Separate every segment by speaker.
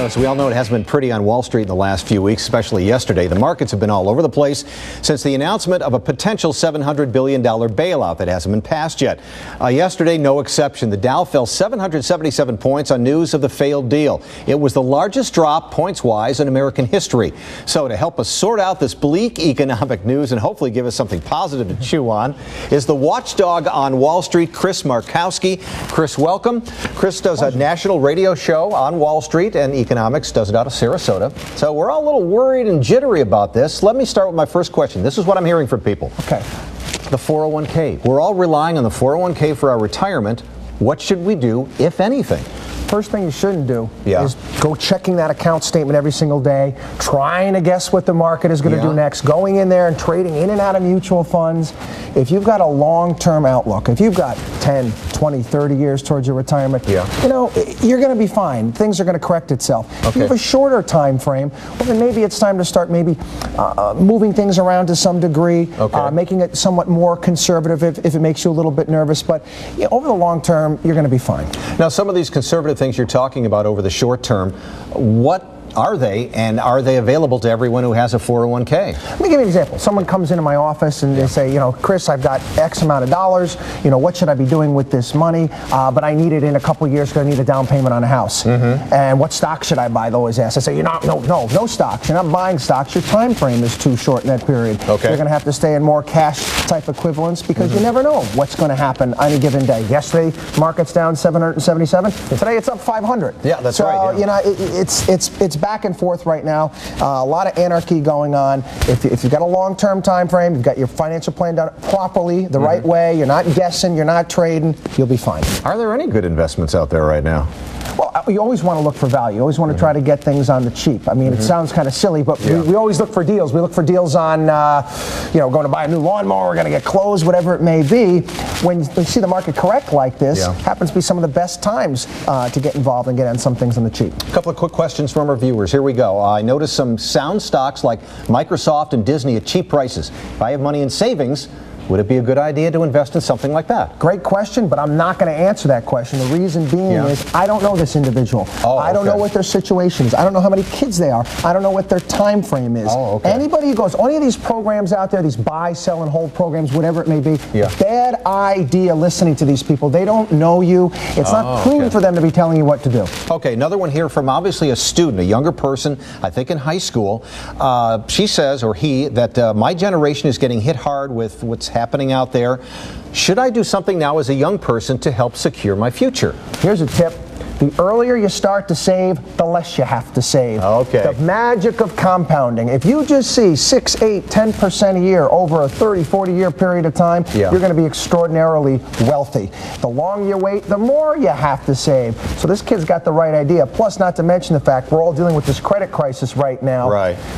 Speaker 1: as we all know, it hasn't been pretty on Wall Street in the last few weeks, especially yesterday. The markets have been all over the place since the announcement of a potential $700 billion bailout that hasn't been passed yet. Yesterday, no exception. The Dow fell 777 points on news of the failed deal. It was the largest drop, points-wise, in American history. So to help us sort out this bleak economic news and hopefully give us something positive to chew on is the watchdog on Wall Street, Chris Markowski. Chris, welcome. Chris does a national radio show on Wall Street and economics, does it out of Sarasota. So we're all a little worried and jittery about this. Let me start with my first question. This is what I'm hearing from people.
Speaker 2: Okay.
Speaker 1: The 401k. We're all relying on the 401k for our retirement. What should we do, if anything?
Speaker 2: First thing you shouldn't do is go checking that account statement every single day, trying to guess what the market is going to do next, going in there and trading in and out of mutual funds. If you've got a long-term outlook, if you've got 10, 20, 30 years towards your retirement, you know, you're going to be fine. Things are going to correct itself. If you have a shorter time frame, well, then maybe it's time to start moving things around to some degree, making it somewhat more conservative if it makes you a little bit nervous. But over the long term, you're going to be fine.
Speaker 1: Now, some of these conservative things you're talking about over the short term, what are they, and are they available to everyone who has a 401k?
Speaker 2: Let me give you an example. Someone comes into my office and they say, you know, Chris, I've got X amount of dollars. You know, what should I be doing with this money? But I need it in a couple of years because I need a down payment on a house. And what stock should I buy? They always ask. I say, no stocks. You're not buying stocks. Your time frame is too short in that period. You're going to have to stay in more cash type equivalents because you never know what's going to happen on any given day. Yesterday, market's down 777. Today, it's up 500.
Speaker 1: Yeah, that's right.
Speaker 2: So, you know, it's back and forth right now. A lot of anarchy going on. If you've got a long-term time frame, you've got your financial plan done properly, the right way, you're not guessing, you're not trading, you'll be fine.
Speaker 1: Are there any good investments out there right now?
Speaker 2: Well, you always want to look for value. You always want to try to get things on the cheap. I mean, it sounds kind of silly, but we always look for deals. We look for deals on, you know, going to buy a new lawnmower, we're going to get clothes, whatever it may be. When you see the market correct like this, happens to be some of the best times to get involved and get on some things on the cheap.
Speaker 1: A couple of quick questions from our viewers. Here we go. I noticed some sound stocks like Microsoft and Disney at cheap prices. If I have money in savings, would it be a good idea to invest in something like that?
Speaker 2: Great question, but I'm not going to answer that question. The reason being is I don't know this individual. I don't know what their situation is. I don't know how many kids they are. I don't know what their time frame is. Anybody who goes, any of these programs out there, these buy, sell, and hold programs, whatever it may be, bad idea listening to these people. They don't know you. It's not prudent for them to be telling you what to do.
Speaker 1: Okay, another one here from obviously a student, a younger person, I think in high school. She says, or he, that my generation is getting hit hard with what's happening out there. Should I do something now as a young person to help secure my future?
Speaker 2: Here's a tip. The earlier you start to save, the less you have to save. The magic of compounding. If you just see 6, 8, 10% a year over a 30, 40-year period of time, you're going to be extraordinarily wealthy. The longer you wait, the more you have to save. So this kid's got the right idea. Plus, not to mention the fact we're all dealing with this credit crisis right now.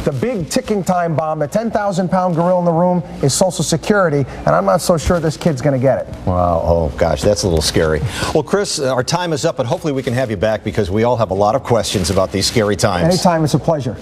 Speaker 2: The big ticking time bomb, the 10,000-pound gorilla in the room is Social Security, and I'm not so sure this kid's going to get it.
Speaker 1: Wow. Oh, gosh, that's a little scary. Well, Chris, our time is up, but hopefully we can have you back because we all have a lot of questions about these scary times.
Speaker 2: Anytime, it's a pleasure.